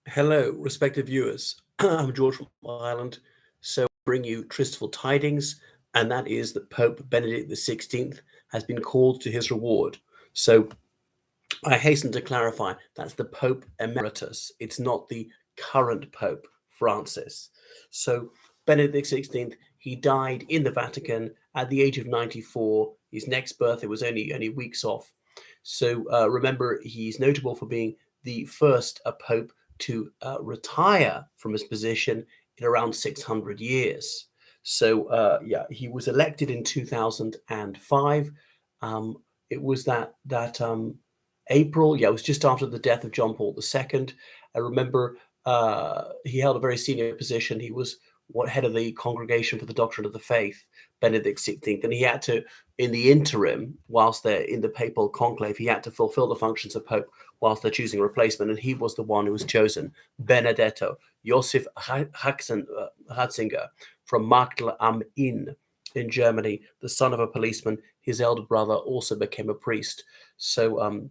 Hello, respected viewers. I'm George from Ireland. So, I bring you tristful tidings, and that is that Pope Benedict XVI has been called to his reward. So, I hasten to clarify that's the Pope Emeritus. It's not the current Pope Francis. So, Benedict XVI, he died in the Vatican at the age of 94. His next birthday was only weeks off. So, remember, he's notable for being the first pope to retire from his position in around 600 years. So, yeah, he was elected in 2005. It was that April. Yeah, it was just after the death of John Paul II. I remember he held a very senior position. He was head of the Congregation for the Doctrine of the Faith, Benedict XVI, and he had to, in the interim, whilst they're in the papal conclave, he had to fulfill the functions of pope whilst they're choosing a replacement, and he was the one who was chosen, Benedetto Josef Ratzinger from Magdala am Inn in Germany, the son of a policeman. His elder brother also became a priest. So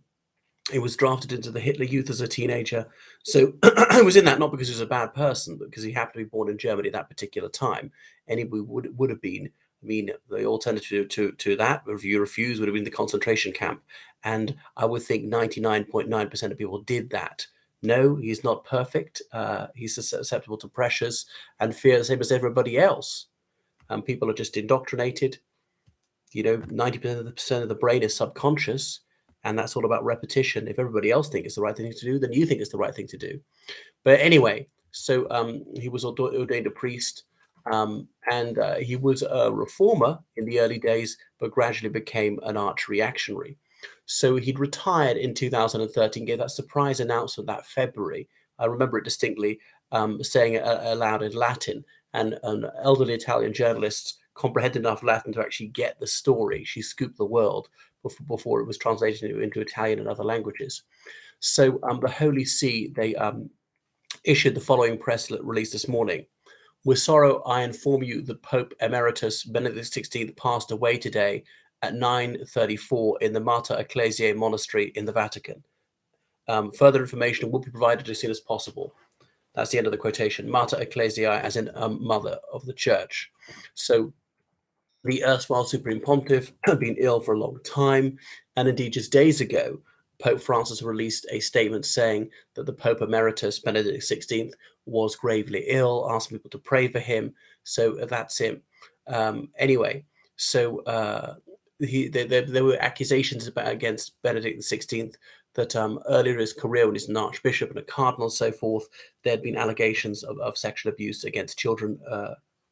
he was drafted into the Hitler Youth as a teenager. So I was in that not because he was a bad person, but because he happened to be born in Germany at that particular time. Anybody would have been. I mean, the alternative to that, if you refuse, would have been the concentration camp. And I would think 99.9% of people did that. No, he's not perfect. He's susceptible to pressures and fear, the same as everybody else. People are just indoctrinated. 90% of the brain is subconscious, and that's all about repetition. If everybody else thinks it's the right thing to do, then you think it's the right thing to do. But anyway, so he was ordained a priest, and he was a reformer in the early days, but gradually became an arch reactionary. So he'd retired in 2013, gave that surprise announcement that February. I remember it distinctly, saying it aloud in Latin, and an elderly Italian journalist comprehended enough Latin to actually get the story. She scooped the world before it was translated into Italian and other languages. So the Holy See, they issued the following press release this morning. With sorrow, I inform you that Pope Emeritus Benedict XVI passed away today at 9:34 in the Mater Ecclesiae Monastery in the Vatican. Further information will be provided as soon as possible. That's the end of the quotation. Mater Ecclesiae, as in mother of the church. So the erstwhile Supreme Pontiff had been ill for a long time, and indeed just days ago, Pope Francis released a statement saying that the Pope Emeritus, Benedict XVI, was gravely ill, asked people to pray for him. So that's him. Anyway, so there were accusations against Benedict XVI that earlier in his career, when he's an archbishop and a cardinal and so forth, there had been allegations of sexual abuse against children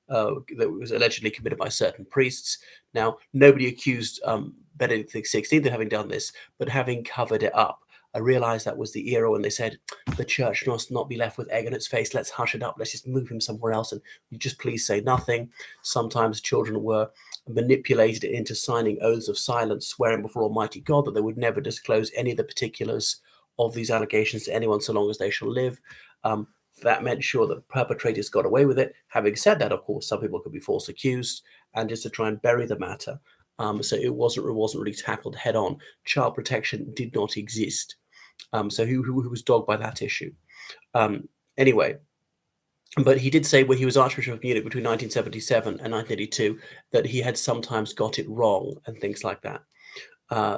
that was allegedly committed by certain priests. Now, nobody accused Benedict XVI of having done this, but having covered it up. I realized that was the era when they said the church must not be left with egg on its face. Let's hush it up. Let's just move him somewhere else, and you just please say nothing. Sometimes children were manipulated into signing oaths of silence, swearing before Almighty God that they would never disclose any of the particulars of these allegations to anyone so long as they shall live. That meant sure that perpetrators got away with it. Having said that, of course, some people could be false accused, and just to try and bury the matter. So it wasn't really tackled head on. Child protection did not exist. So who was dogged by that issue? Anyway, but he did say when he was Archbishop of Munich between 1977 and 1982 that he had sometimes got it wrong and things like that.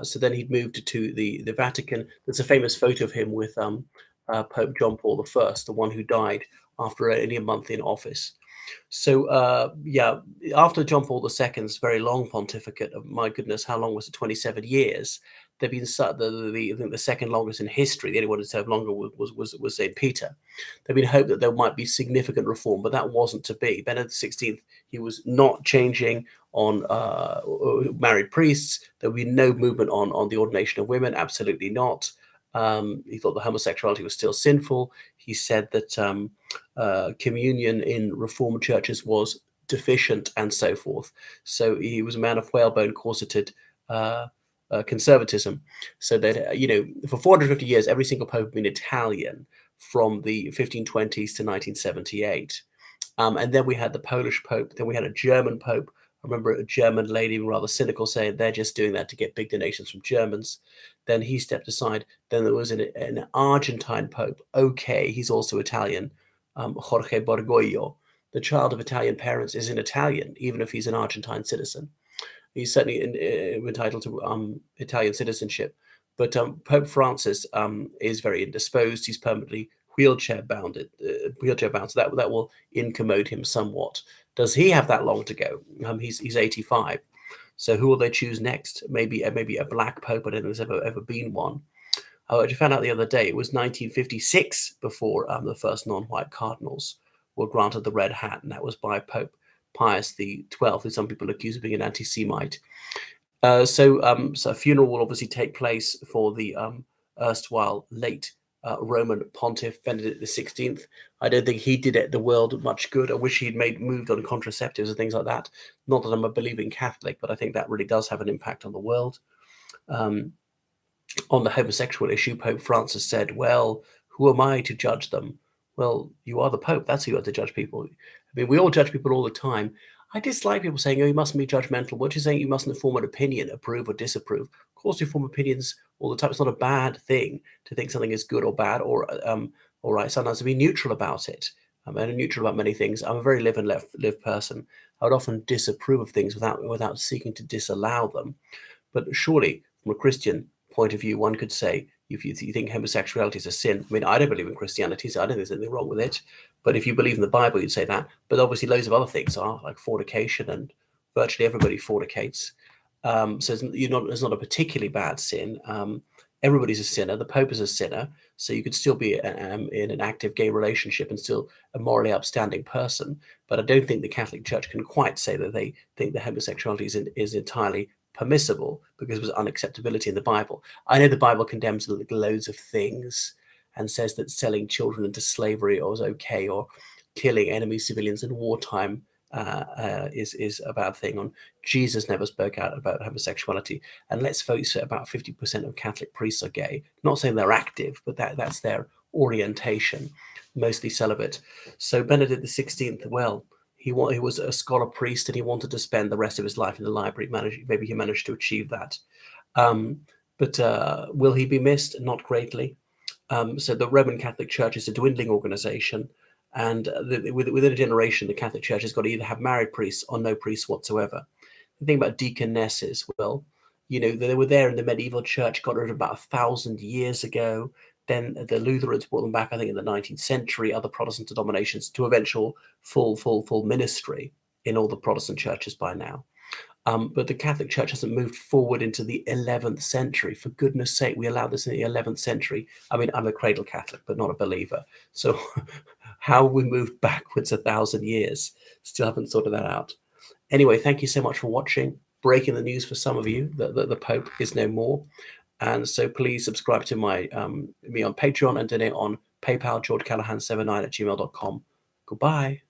So then he'd moved to the Vatican. There's a famous photo of him with Pope John Paul I, the one who died after only a month in office. So, yeah, after John Paul II's very long pontificate of, my goodness, how long was it? 27 years. There've been the second longest in history. The only one who served longer was St. Peter. There'd been hope that there might be significant reform, but that wasn't to be. Benedict XVI, he was not changing on married priests. There would be no movement on the ordination of women. Absolutely not. He thought the homosexuality was still sinful. He said that communion in Reformed churches was deficient and so forth. So he was a man of whalebone corseted conservatism. So that, for 450 years, every single pope had been Italian from the 1520s to 1978. And then we had the Polish pope, then we had a German pope, remember a German lady, rather cynical, saying they're just doing that to get big donations from Germans. Then he stepped aside. Then there was an Argentine Pope. Okay, he's also Italian, Jorge Bergoglio. The child of Italian parents is an Italian, even if he's an Argentine citizen. He's certainly entitled to Italian citizenship. But Pope Francis is very indisposed. He's permanently wheelchair bound. Wheelchair bound, so that will incommode him somewhat. Does he have that long to go? He's 85. So who will they choose next? Maybe a black pope. I don't think there's ever been one. I just found out the other day it was 1956 before the first non-white cardinals were granted the red hat, and that was by Pope Pius XII, who some people accuse of being an anti-Semite. So a funeral will obviously take place for the erstwhile late Roman pontiff Benedict XVI. I don't think he did the world much good. I wish he'd moved on contraceptives and things like that. Not that I'm a believing Catholic, but I think that really does have an impact on the world. On the homosexual issue, Pope Francis said, well, who am I to judge them? Well, you are the Pope. That's who you are to judge people. I mean, we all judge people all the time. I dislike people saying, oh, you mustn't be judgmental. What you're saying, you mustn't form an opinion, approve or disapprove. Of course, we form opinions all the time. It's not a bad thing to think something is good or bad or right. Sometimes to be neutral about it. I'm neutral about many things. I'm a very live and live person. I would often disapprove of things without seeking to disallow them. But surely, from a Christian point of view, one could say, if you think homosexuality is a sin, I mean, I don't believe in Christianity, so I don't think there's anything wrong with it. But if you believe in the Bible, you'd say that. But obviously, loads of other things are, like fornication, and virtually everybody fornicates. So it's not a particularly bad sin. Everybody's a sinner. The Pope is a sinner. So you could still be in an active gay relationship and still a morally upstanding person. But I don't think the Catholic Church can quite say that they think that homosexuality is entirely permissible, because there was unacceptability in the Bible. I know the Bible condemns loads of things and says that selling children into slavery was okay, or killing enemy civilians in wartime is a bad thing. Jesus never spoke out about homosexuality. And let's face it, about 50% of Catholic priests are gay. Not saying they're active, but that's their orientation, mostly celibate. So Benedict XVI, well, he was a scholar priest, and he wanted to spend the rest of his life in the library. Maybe he managed to achieve that. But will he be missed? Not greatly. So the Roman Catholic Church is a dwindling organization, and within a generation, the Catholic Church has got to either have married priests or no priests whatsoever. The thing about deaconesses, well, they were there in the medieval church, got rid of about 1,000 years ago. Then the Lutherans brought them back, I think, in the 19th century, other Protestant denominations, to eventual full ministry in all the Protestant churches by now. But the Catholic Church hasn't moved forward into the 11th century. For goodness sake, we allowed this in the 11th century. I mean, I'm a cradle Catholic, but not a believer. So how we moved backwards 1,000 years, still haven't sorted that out. Anyway, thank you so much for watching. Breaking the news for some of you that the Pope is no more. And so please subscribe to me on Patreon and donate on PayPal, georgecallahan79@gmail.com. Goodbye.